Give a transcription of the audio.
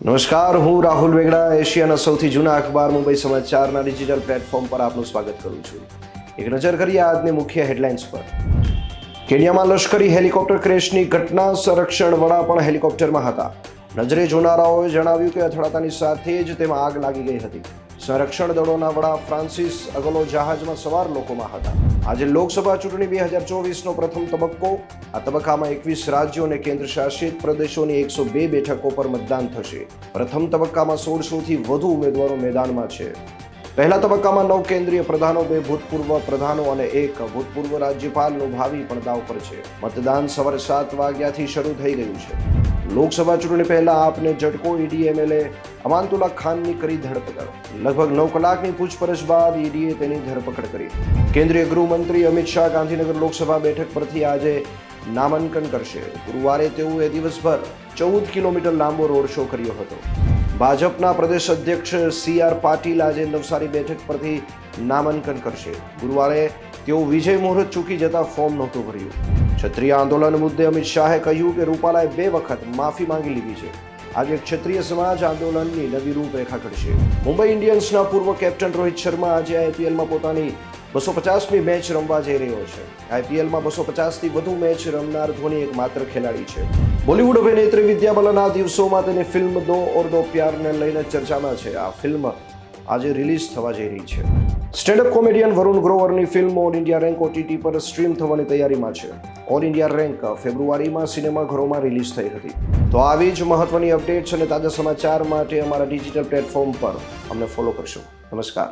નમસ્કાર, હું રાહુલ વેગડા એશિયાના સૌથી જૂના અખબાર મુંબઈ સમાચારના ડિજિટલ પ્લેટફોર્મ પર આપનું સ્વાગત કરું છું. એક નજર કરીએ આજની મુખ્ય હેડલાઇન્સ પર. કેન્યામાં લશ્કરી હેલિકોપ્ટર ક્રેશની ઘટના, સંરક્ષણ વડા પણ હેલિકોપ્ટરમાં હતા. નજરે જોનારાઓએ જણાવ્યું કે અથડાતાની સાથે જ તેમાં આગ લાગી ગઈ હતી. સંરક્ષણ દળોના વડા ફ્રાન્સિસ અગલો જહાજમાં સવાર લોકોમાં હતા. આજે લોકસભા ચૂંટણી 2024નો પ્રથમ તબક્કો. આ તબક્કામાં 21 રાજ્યો અને કેન્દ્ર શાસિત પ્રદેશોની 102 બેઠકો પર મતદાન થશે. પ્રથમ તબક્કામાં 1600થી વધુ ઉમેદવારો મેદાનમાં છે. પહેલા તબક્કામાં 9 કેન્દ્રીય પ્રધાનો, 2 ભૂતપૂર્વ પ્રધાનો અને 1 ભૂતપૂર્વ રાજ્યપાલનું ભાવિ પણ દાવ પર છે. મતદાન સવારે 7 વાગ્યાથી શરૂ થઈ ગયું છે. લોકસભા ચૂંટણી પહેલા આપને ઝટકો. ઈડી એમએલએ અમાનતુલ્લા ખાનની કરી ધરપકડ. લગભગ 9 કલાકની પૂછપરછ બાદ ઈડીએ તેની ધરપકડ કરી. કેન્દ્રીય ગૃહમંત્રી અમિત શાહ ગાંધીનગર લોકસભા બેઠક પરથી આજે નામાંકન કરશે. ગુરુવારે તેઓએ દિવસભર 14 કિલોમીટર લાંબો રોડ શો કર્યો હતો. ભાજપના પ્રદેશ અધ્યક્ષ CR પાટીલ આજે નવસારી બેઠક પરથી નામાંકન કરશે. ગુરુવારે તેઓ વિજય મુહૂર્ત ચૂકી જતા ફોર્મ નહોતું ભર્યું. ક્ષત્રિય આંદોલન મુદ્દે અમિત શાહે કહ્યું કે રૂપાલાએ 2 વખત માફી માંગી લીધી છે. આજે ક્ષત્રિય સમાજ આંદોલનની નવી રૂપરેખા ઘડશે. મુંબઈ ઇન્ડિયન્સના પૂર્વ કેપ્ટન રોહિત શર્મા આજે IPLમાં પોતાની 250મી મેચ રમવા જઈ રહ્યો છે. IPLમાં 250થી વધુ મેચ રમનાર ધોની એકમાત્ર ખેલાડી છે. બોલિવૂડ અભિનેત્રી વિદ્યા બાલન આ દિવસોમાં તેની ફિલ્મ દો ઓર દો પ્યારને લઈને ચર્ચામાં છે. આ ફિલ્મ આજે રિલીઝ થવા જઈ રહી છે. સ્ટેન્ડઅપ કોમેડિયન વરુણ ગ્રોવરની film All India Rank OTT પર સ્ટ્રીમ થવાની તૈયારીમાં છે. ઓલ ઇન્ડિયા રેન્ક ફેબ્રુઆરીમાં સિનેમાઘરોમાં રિલીઝ થઈ હતી. તો આવી જ મહત્વની અપડેટ્સ અને તાજા સમાચાર માટે અમારા ડિજિટલ પ્લેટફોર્મ પર અમને ફોલો કરશો. નમસ્કાર.